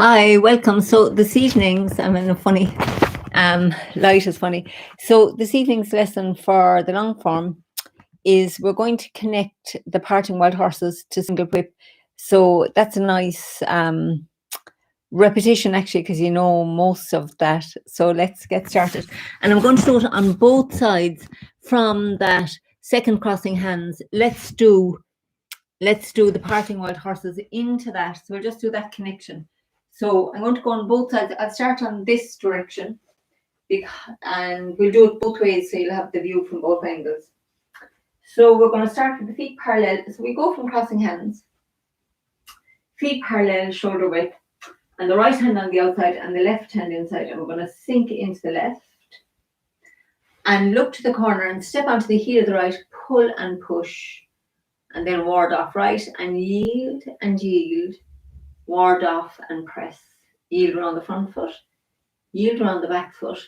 Hi, welcome. So this evening's, I'm in a funny light is funny. So this evening's lesson for the long form is we're going to connect the parting wild horses to single whip. So that's a nice repetition actually, because you know most of that. So let's get started. And I'm going to do it on both sides from that second crossing hands. Let's do the parting wild horses into that. So we'll just do that connection. So I'm going to go on both sides. I'll start on this direction and we'll do it both ways so you'll have the view from both angles. So we're going to start with the feet parallel. So we go from crossing hands, feet parallel, shoulder width, and the right hand on the outside and the left hand inside. And we're going to sink into the left and look to the corner and step onto the heel of the right, pull and push. And then ward off, right, and yield, ward off and press. Yield around the front foot, yield around the back foot,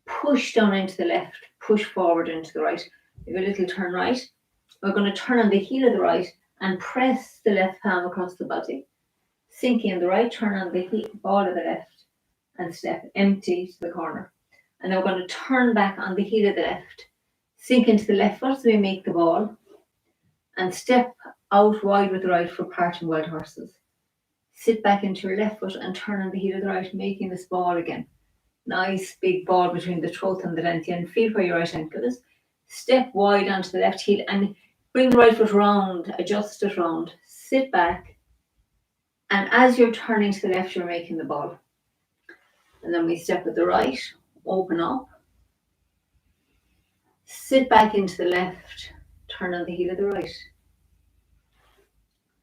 push down into the left, push forward into the right. Give a little turn right. We're going to turn on the heel of the right and press the left palm across the body. Sink in the right, turn on the ball of the left and step empty to the corner. And then we're going to turn back on the heel of the left, sink into the left foot so we make the ball, and step out wide with the right for parting wild horses. Sit back into your left foot and turn on the heel of the right, making this ball again. Nice big ball between the throat and the length and feel where your right ankle is. Step wide onto the left heel and bring the right foot round, adjust it round, sit back, and as you're turning to the left, you're making the ball. And then we step with the right, open up, sit back into the left, turn on the heel of the right.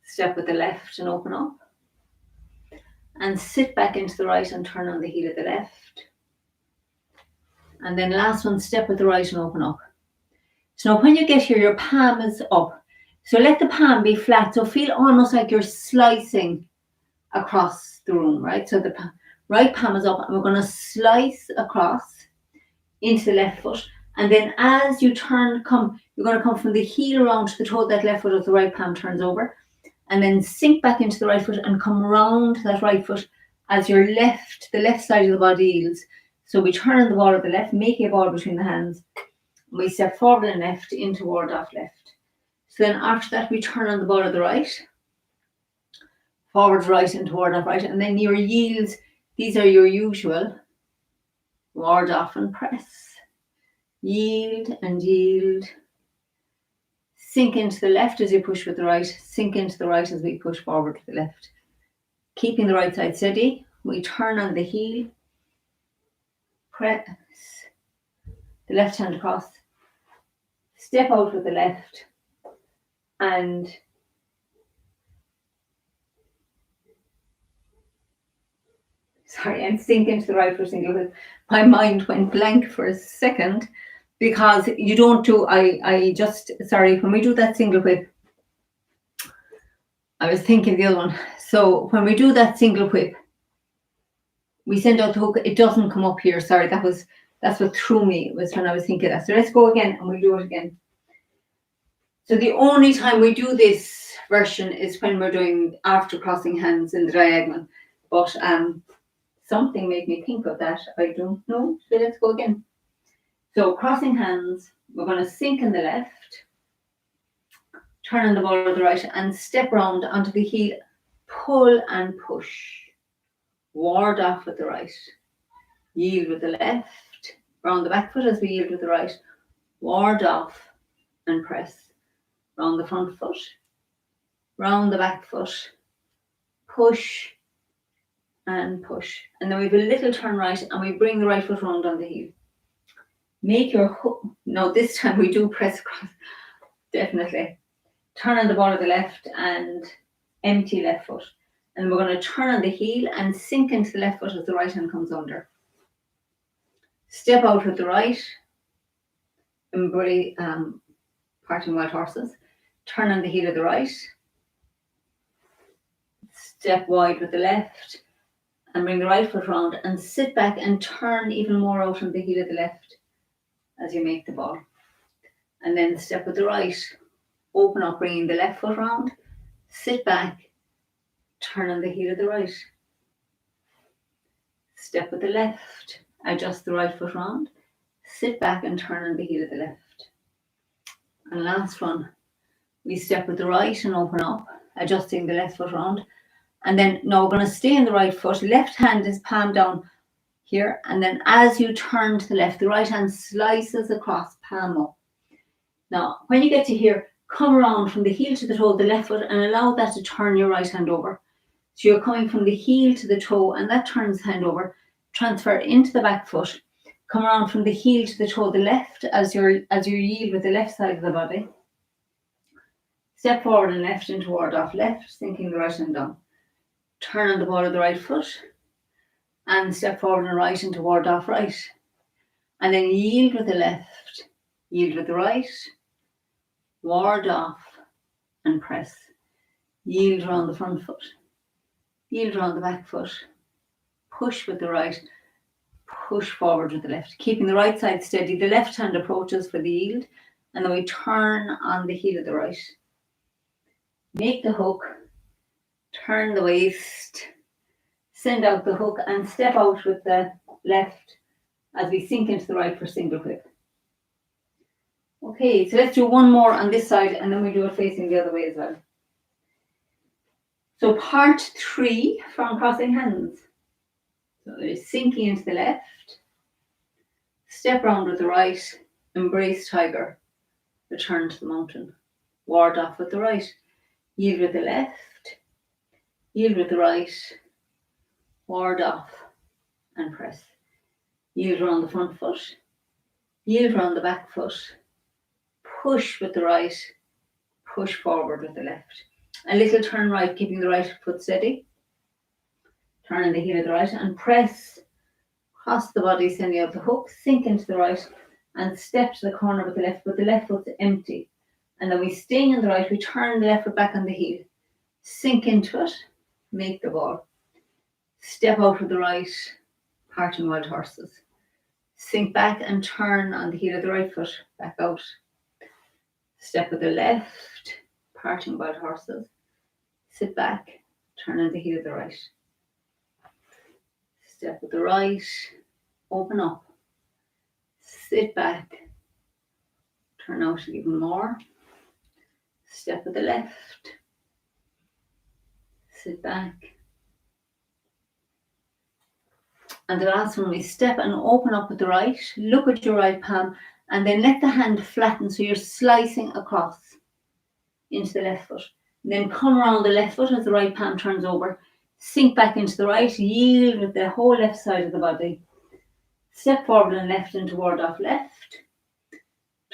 Step with the left and open up. And sit back into the right and turn on the heel of the left. And then last one, step with the right and open up. So now when you get here, your palm is up. So let the palm be flat. So feel almost like you're slicing across the room, right? So the right palm is up and we're going to slice across into the left foot. And then as you turn, you're going to come from the heel around to the toe of that left foot as the right palm turns over. And then sink back into the right foot and come round that right foot as the left side of the body yields. So we turn the ball of the left, make a ball between the hands. We step forward and left into ward off left. So then after that, we turn on the ball of the right, forward right into ward off right. And then your yields, these are your usual ward off and press. Yield and yield. Sink into the left as you push with the right, sink into the right as we push forward to the left. Keeping the right side steady, we turn on the heel, press the left hand across, step out with the left, and sink into the right for single whip. My mind went blank for a second because you don't do, when we do that single whip, I was thinking the other one. So when we do that single whip, we send out the hook, it doesn't come up here. Sorry, that's what threw me, was when I was thinking that. So let's go again and we'll do it again. So the only time we do this version is when we're doing after crossing hands in the diagonal. But something made me think of that. I don't know. So let's go again. So crossing hands, we're going to sink in the left, turn on the ball of the right and step round onto the heel, pull and push. Ward off with the right, yield with the left, round the back foot as we yield with the right, ward off and press. Round the front foot, round the back foot, push and push. And then we have a little turn right and we bring the right foot round on the heel. Make your hook. No, this time we do press across, definitely. Turn on the ball of the left and empty left foot. And we're going to turn on the heel and sink into the left foot as the right hand comes under. Step out with the right, embrace parting wild horses. Turn on the heel of the right. Step wide with the left and bring the right foot round and sit back and turn even more out on the heel of the left as you make the ball. And then step with the right, open up, bringing the left foot round, sit back, turn on the heel of the right. Step with the left, adjust the right foot round, sit back and turn on the heel of the left. And last one, we step with the right and open up, adjusting the left foot round. And then now we're going to stay in the right foot. Left hand is palm down here. And then as you turn to the left, the right hand slices across, palm up. Now, when you get to here, come around from the heel to the toe of the left foot and allow that to turn your right hand over. So you're coming from the heel to the toe and that turns hand over, transfer into the back foot. Come around from the heel to the toe of the left as you yield with the left side of the body. Step forward and left into ward off left, sinking the right hand down. Turn on the ball of the right foot and step forward and right into ward off right. And then yield with the left, yield with the right, ward off and press. Yield around the front foot, yield around the back foot, push with the right, push forward with the left, keeping the right side steady. The left hand approaches for the yield and then we turn on the heel of the right. Make the hook, turn the waist, send out the hook and step out with the left as we sink into the right for single whip. Okay, so let's do one more on this side and then we do it facing the other way as well. So part 3 from crossing hands. So it is sinking into the left, step round with the right, embrace tiger, return to the mountain, ward off with the right, yield with the left, yield with the right, ward off and press. Yield around the front foot, yield around the back foot, push with the right, push forward with the left. A little turn right, keeping the right foot steady. Turn on the heel of the right and press across the body, sending out the hook, sink into the right and step to the corner with the left, but the left foot's empty. And then we sting in the right, we turn the left foot back on the heel, sink into it, make the ball. Step out with the right, parting wild horses. Sink back and turn on the heel of the right foot, back out. Step with the left, parting wild horses. Sit back, turn on the heel of the right. Step with the right, open up. Sit back, turn out even more. Step with the left, sit back. And the last one, we step and open up with the right, look at your right palm, and then let the hand flatten so you're slicing across into the left foot. And then come around the left foot as the right palm turns over, sink back into the right, yield with the whole left side of the body. Step forward and left into ward off left,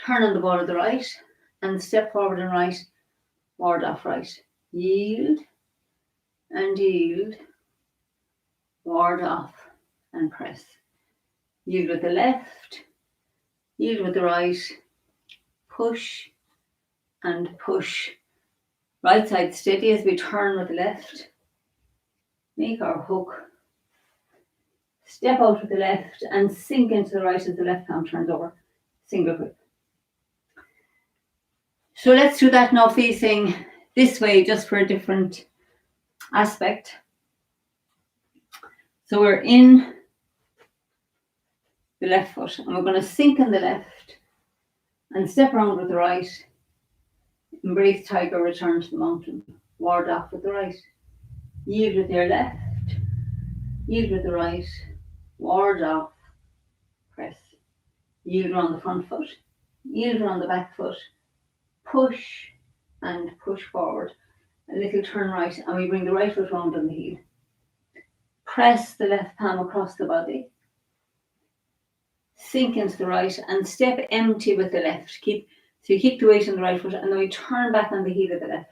turn on the ball of the right, and step forward and right, ward off right. Yield and yield, ward off and press. Yield with the left, yield with the right, push and push. Right side steady as we turn with the left. Make our hook. Step out with the left and sink into the right as the left palm turns over. Single whip. So let's do that now facing this way just for a different aspect. So we're in the left foot and we're going to sink in the left and step around with the right. Embrace tiger, return to the mountain. Ward off with the right. Yield with your left. Yield with the right. Ward off. Press. Yield around the front foot. Yield around the back foot. Push and push forward. A little turn right and we bring the right foot round on the heel. Press the left palm across the body. Sink into the right and step empty with the left. So you keep the weight on the right foot and then we turn back on the heel of the left.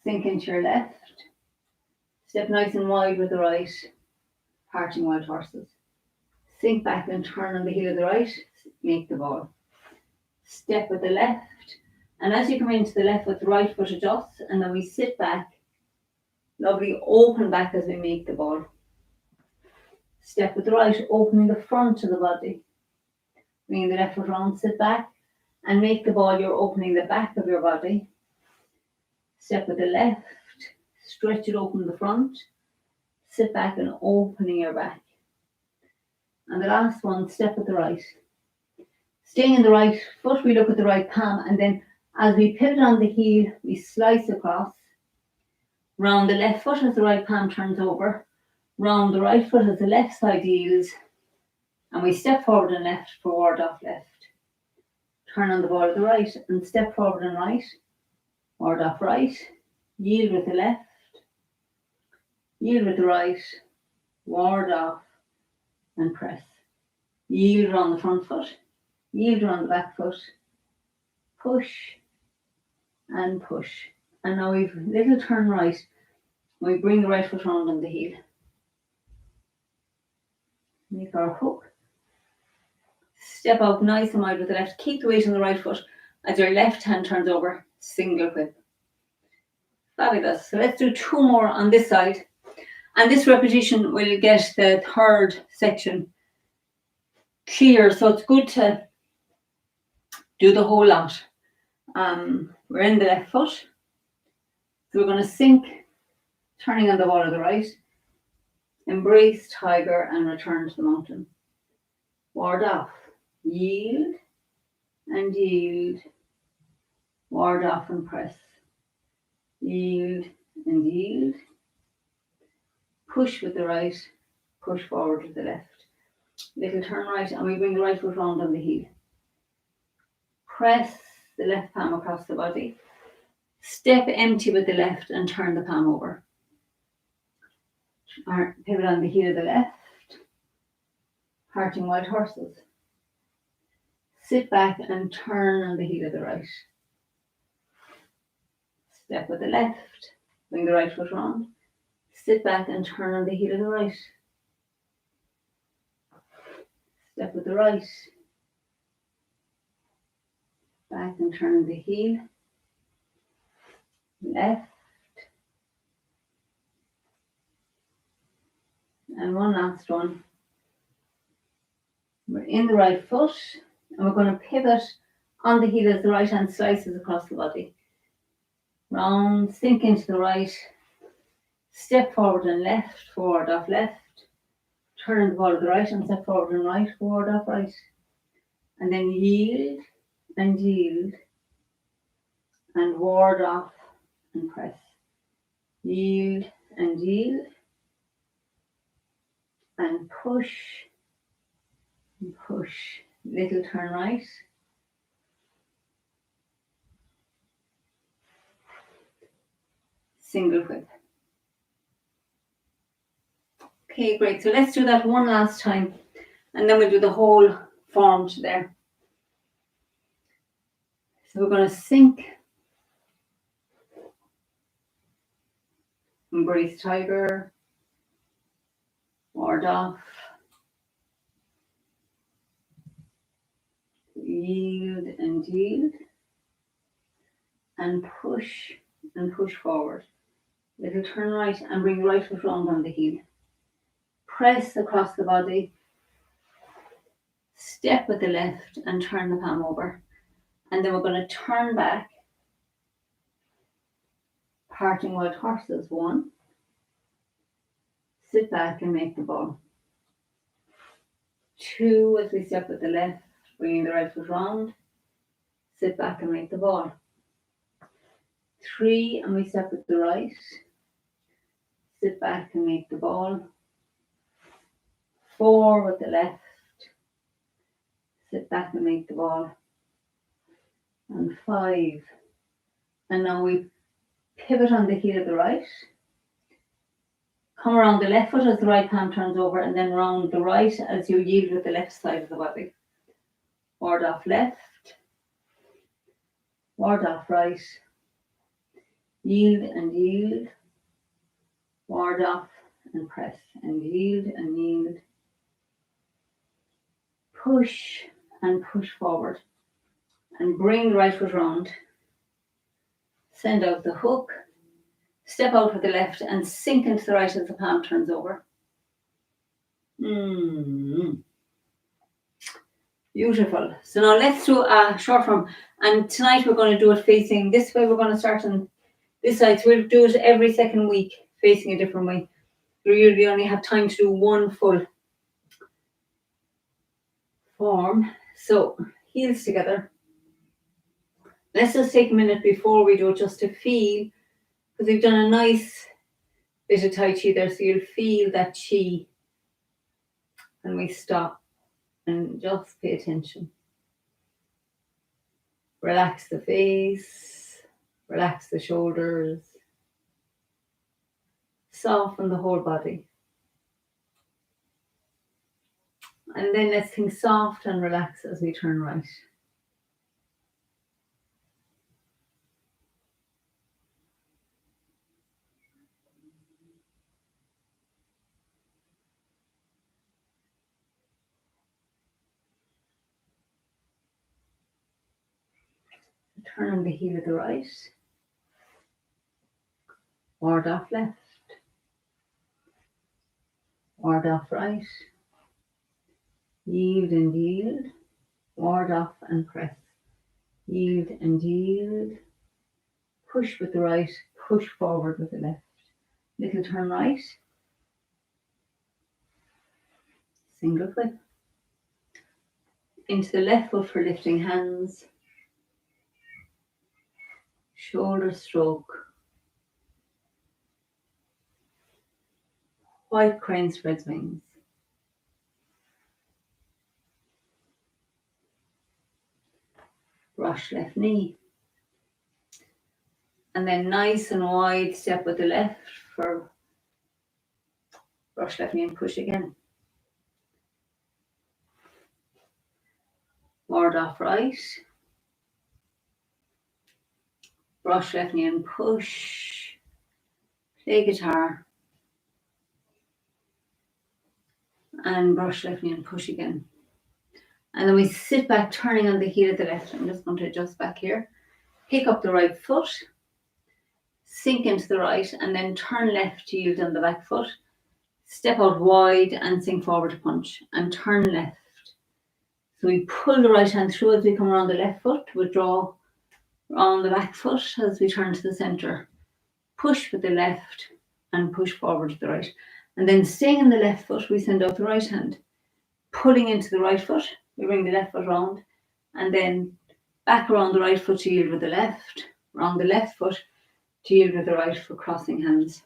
Sink into your left. Step nice and wide with the right. Parting wild horses. Sink back and turn on the heel of the right. Make the ball. Step with the left. And as you come into the left foot, the right foot adjusts and then we sit back. Lovely open back as we make the ball. Step with the right, opening the front of the body. Bringing the left foot round, sit back. And make the ball, you're opening the back of your body. Step with the left, stretch it open the front. Sit back and opening your back. And the last one, step at the right. Staying in the right foot, we look at the right palm, and then as we pivot on the heel, we slice across. Round the left foot as the right palm turns over. Round the right foot as the left side yields. And we step forward and left, forward off left. Turn on the ball of the right and step forward and right. Forward off right. Yield with the left. Yield with the right. Ward off and press. Yield around the front foot. Yield around the back foot. Push and push. And now we've little turn right. We bring the right foot round on the heel. Make our hook. Step out nice and wide with the left. Keep the weight on the right foot as your left hand turns over. Single whip. Fabulous. So let's do 2 more on this side. And this repetition will get the third section clear. So it's good to do the whole lot. We're in the left foot. So we're going to sink, turning on the ball of the right. Embrace tiger and return to the mountain. Ward off. Yield and yield. Ward off and press. Yield and yield. Push with the right. Push forward with the left. Little turn right and we bring the right foot round on the heel. Press the left palm across the body. Step empty with the left and turn the palm over. Pivot on the heel of the left. Parting wild horses. Sit back and turn on the heel of the right. Step with the left. Bring the right foot round. Sit back and turn on the heel of the right. Step with the right. Back and turn on the heel. Left. And one last one. We're in the right foot and we're going to pivot on the heel as the right hand slices across the body. Round, sink into the right. Step forward and left, forward off left. Turn the ball of the right and step forward and right, forward off right. And then yield and yield. And ward off and press. Yield and yield. And push. And push. Little turn right. Single whip. Okay, great. So let's do that one last time and then we'll do the whole form to there. So we're going to sink, embrace tiger, ward off, yield and yield, and push forward. Little turn right and bring the right foot round on the heel. Press across the body, step with the left and turn the palm over. And then we're going to turn back, parting wild horses, 1. Sit back and make the ball. 2, as we step with the left, bringing the right foot round, sit back and make the ball. 3, and we step with the right, sit back and make the ball. 4 with the left, sit back and make the ball. And 5. And now we pivot on the heel of the right. Come around the left foot as the right palm turns over and then round the right as you yield with the left side of the body. Ward off left. Ward off right. Yield and yield. Ward off and press and yield and yield. Push and push forward. And bring the right foot round. Send out the hook. Step out with the left and sink into the right as the palm turns over. Beautiful. So now let's do a short form. And tonight we're going to do it facing this way. We're going to start on this side. So we'll do it every second week, facing a different way. You really only have time to do one full form. So heels together. Let's just take a minute before we do it just to feel, because we've done a nice bit of Tai Chi there, so you'll feel that Chi when we stop and just pay attention. Relax the face, relax the shoulders, soften the whole body. And then let's think soft and relax as we turn right. Turn on the heel of the right. Ward off left. Ward off right. Yield and yield. Ward off and press. Yield and yield. Push with the right. Push forward with the left. Little turn right. Single flip. Into the left foot for lifting hands. Shoulder stroke. White crane spreads wings. Brush left knee. And then nice and wide step with the left for brush left knee and push again. Ward off right. Brush left knee and push. Play guitar. And brush left knee and push again. And then we sit back, turning on the heel of the left. I'm just going to adjust back here. Pick up the right foot. Sink into the right and then turn left to yield on the back foot. Step out wide and sink forward to punch. And turn left. So we pull the right hand through as we come around the left foot. Withdraw on the back foot as we turn to the centre. Push with the left and push forward to the right. And then staying in the left foot, we send out the right hand. Pulling into the right foot, we bring the left foot round. And then back around the right foot to yield with the left. Around the left foot to yield with the right for crossing hands.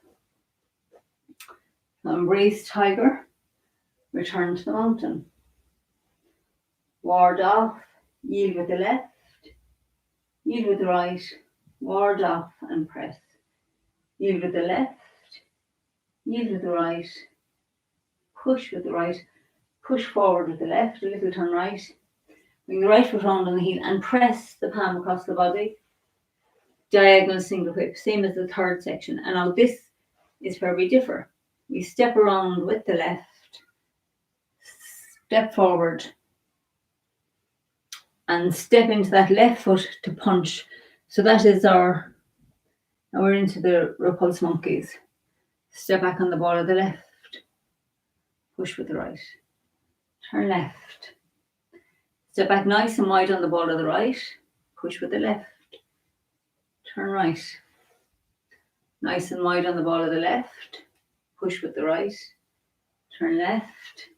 So embrace tiger. Return to the mountain. Ward off. Yield with the left. Yield with the right. Ward off and press. Yield with the left. Yield with the right. Push with the right. Push forward with the left. A little turn right. Bring the right foot round on the heel and press the palm across the body. Diagonal single whip, same as the third section. And now this is where we differ. We step around with the left, step forward, and step into that left foot to punch. So that is our, now we're into the repulse monkeys. Step back on the ball of the left, push with the right, turn left. Step back nice and wide on the ball of the right, push with the left. Turn right. Nice and wide on the ball of the left. Push with the right. Turn left.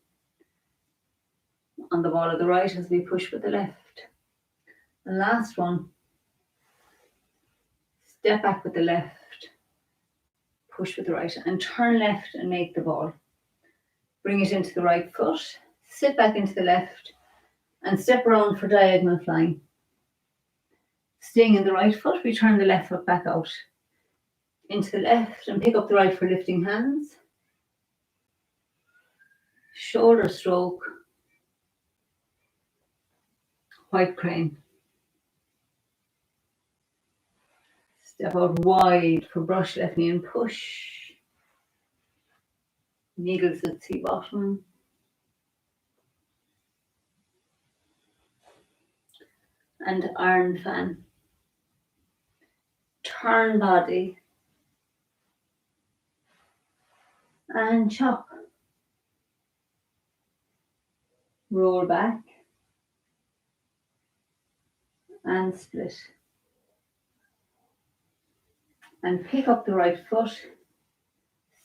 On the ball of the right as we push with the left. The last one. Step back with the left. Push with the right. And turn left and make the ball. Bring it into the right foot. Sit back into the left. And step around for diagonal flying. Staying in the right foot, we turn the left foot back out. Into the left and pick up the right for lifting hands. Shoulder stroke. White crane. Step out wide for brush left knee and push. Needles at sea bottom. And iron fan. Turn body. And chop. Roll back. And split. And pick up the right foot.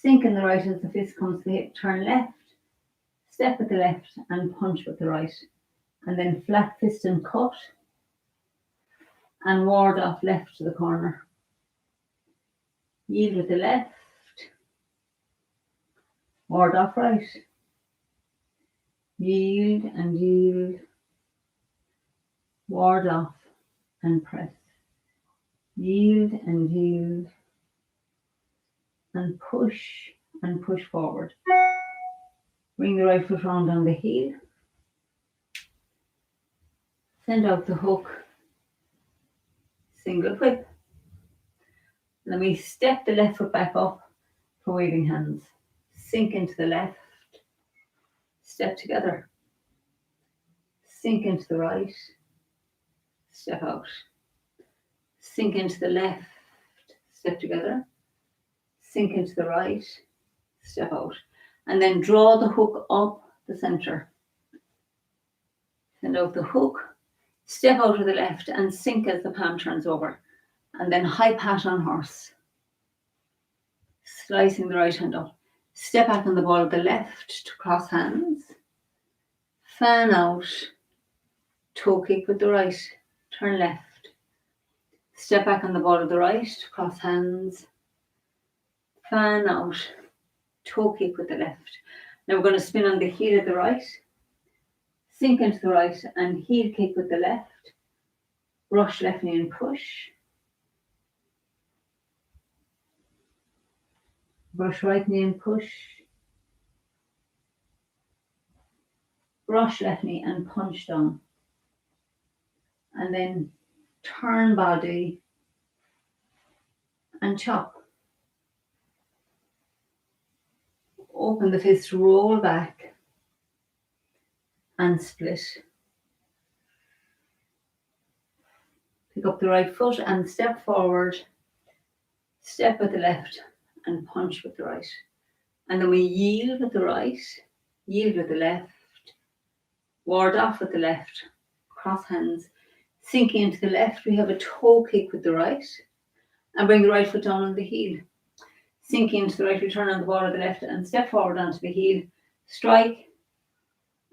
Sink in the right as the fist comes to the hip. Turn left, step with the left and punch with the right. And then flat fist and cut. And ward off left to the corner. Yield with the left. Ward off right. Yield and yield. Ward off and press. Yield and yield. And push forward. Bring the right foot round on the heel. Send out the hook. Single whip. Then we step the left foot back up for waving hands. Sink into the left. Step together. Sink into the right. Step out. Sink into the left. Step together. Sink into the right. Step out. And then draw the hook up the center. Send out the hook. Step out to the left and sink as the palm turns over. And then high pat on horse. Slicing the right hand up. Step back on the ball of the left to cross hands. Fan out. Toe kick with the right. Turn left. Step back on the ball of the right to cross hands. Fan out. Toe kick with the left. Now we're going to spin on the heel of the right. Sink into the right and heel kick with the left. Brush left knee and push. Brush right knee and push. Brush left knee and punch down. And then turn body and chop. Open the fist, roll back and split. Pick up the right foot and step forward. Step with the left and punch with the right. And then we yield with the right, yield with the left, ward off with the left, cross hands, sink into the left. We have a toe kick with the right and bring the right foot down on the heel. Sink into the right, we turn on the ball of the left and step forward onto the heel. Strike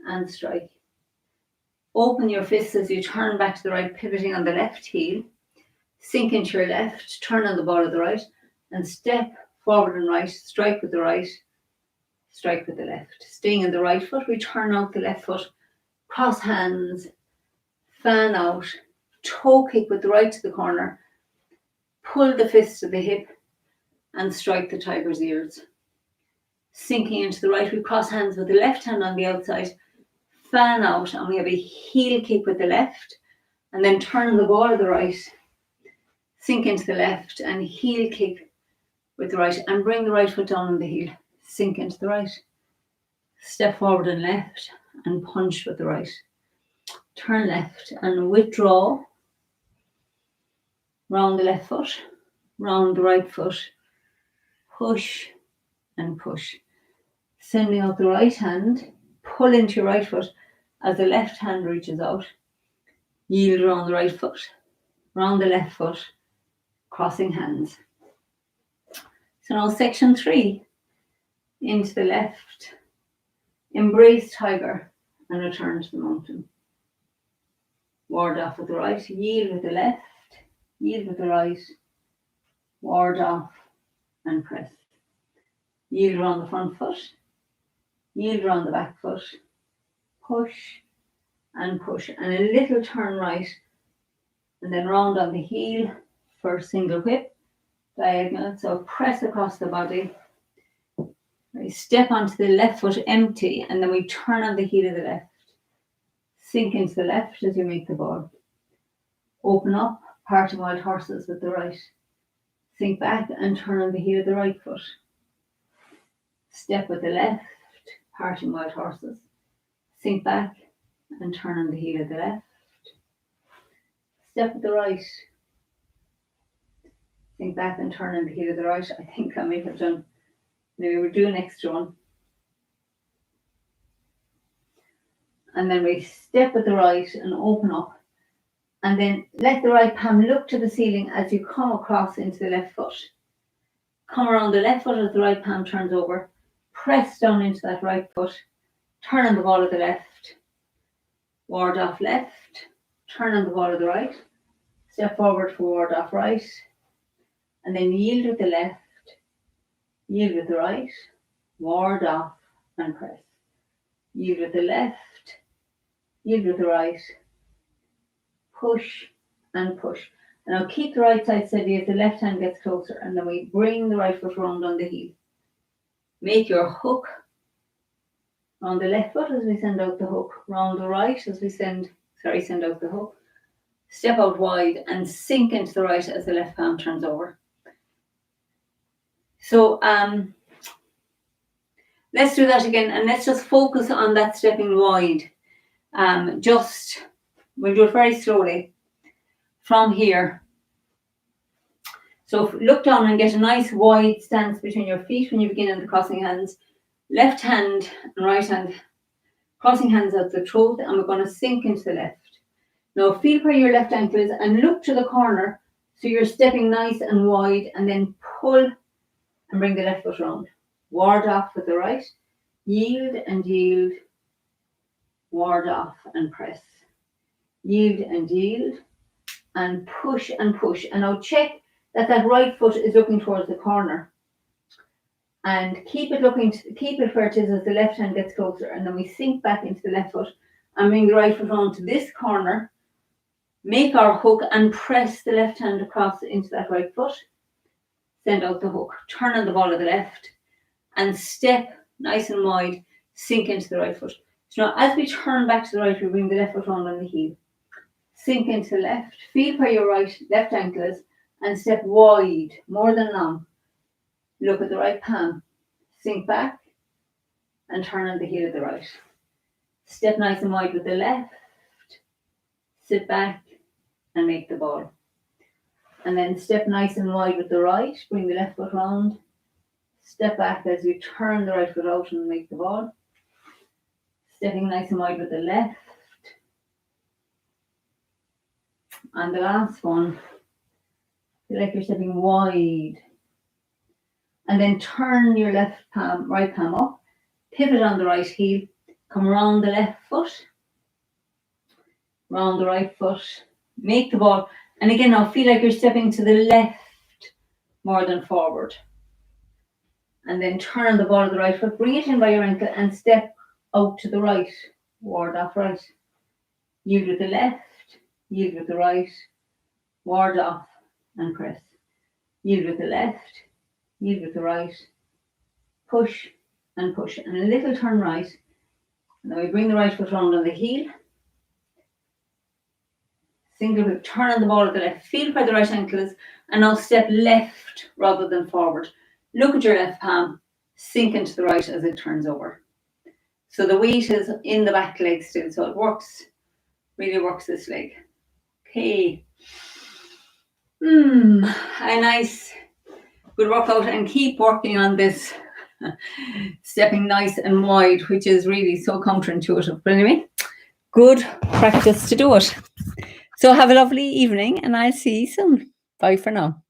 and strike. Open your fists as you turn back to the right, pivoting on the left heel. Sink into your left, turn on the ball of the right and step forward and right, strike with the right, strike with the left. Staying in the right foot, we turn out the left foot, cross hands, fan out, toe kick with the right to the corner, pull the fist to the hip and strike the tiger's ears. Sinking into the right, we cross hands with the left hand on the outside, fan out, and we have a heel kick with the left, and then turn the ball of the right, sink into the left and heel kick with the right, and bring the right foot down on the heel, sink into the right, step forward and left, and punch with the right. Turn left and withdraw, round the left foot, round the right foot, push and push. Sending out the right hand, pull into your right foot as the left hand reaches out. Yield around the right foot, round the left foot, crossing hands. So now section 3, into the left, embrace tiger and return to the mountain. Ward off with the right, yield with the left, yield with the right, ward off and press. Yield around the front foot, yield around the back foot, push and push, and a little turn right, and then round on the heel for a single whip, diagonal, so press across the body. We step onto the left foot empty, and then we turn on the heel of the left. Sink into the left as you make the ball. Open up, parting wild horses with the right. Sink back and turn on the heel of the right foot. Step with the left, parting wild horses. Sink back and turn on the heel of the left. Step with the right. Sink back and turn on the heel of the right. I think I may have done, maybe we'll do an extra one. And then we step with the right and open up. And then let the right palm look to the ceiling as you come across into the left foot. Come around the left foot as the right palm turns over. Press down into that right foot. Turn on the ball of the left. Ward off left. Turn on the ball of the right. Step forward for ward off right. And then yield with the left. Yield with the right. Ward off and press. Yield with the left. Yield with the right. Push and push. And now keep the right side steady as the left hand gets closer, and then we bring the right foot round on the heel. Make your hook on the left foot as we send out the hook, round the right as we send out the hook. Step out wide and sink into the right as the left palm turns over. So let's do that again, and let's just focus on that stepping wide. We'll do it very slowly from here. So look down and get a nice wide stance between your feet when you begin in the crossing hands. Left hand and right hand, crossing hands at the throat, and we're going to sink into the left. Now feel where your left ankle is and look to the corner, so you're stepping nice and wide, and then pull and bring the left foot round. Ward off with the right. Yield and yield. Ward off and press. Yield and yield. And push and push. And now check that right foot is looking towards the corner. And keep it where it is as the left hand gets closer. And then we sink back into the left foot and bring the right foot round to this corner. Make our hook and press the left hand across into that right foot. Send out the hook. Turn on the ball of the left. And step nice and wide. Sink into the right foot. So now as we turn back to the right, we bring the left foot round on the heel. Sink into the left. Feel where your left ankle is. And step wide, more than long. Look at the right palm. Sink back. And turn on the heel of the right. Step nice and wide with the left. Sit back and make the ball. And then step nice and wide with the right. Bring the left foot round. Step back as you turn the right foot out and make the ball. Stepping nice and wide with the left. And the last one, feel like you're stepping wide. And then turn your right palm up. Pivot on the right heel. Come around the left foot. Round the right foot. Make the ball. And again, now feel like you're stepping to the left more than forward. And then turn the ball of the right foot. Bring it in by your ankle and step out to the right. Ward off right. Yield with the left. Yield with the right. Ward off and press. Yield with the left. Yield with the right. Push and push. And a little turn right. And then we bring the right foot round on the heel. Single hook, turn on the ball of the left. Feel where the right ankle is. And now step left rather than forward. Look at your left palm. Sink into the right as it turns over. So the weight is in the back leg still. So it works, really works this leg. Okay. A nice, good workout, and keep working on this stepping nice and wide, which is really so counterintuitive. But anyway, good practice to do it. So have a lovely evening, and I'll see you soon. Bye for now.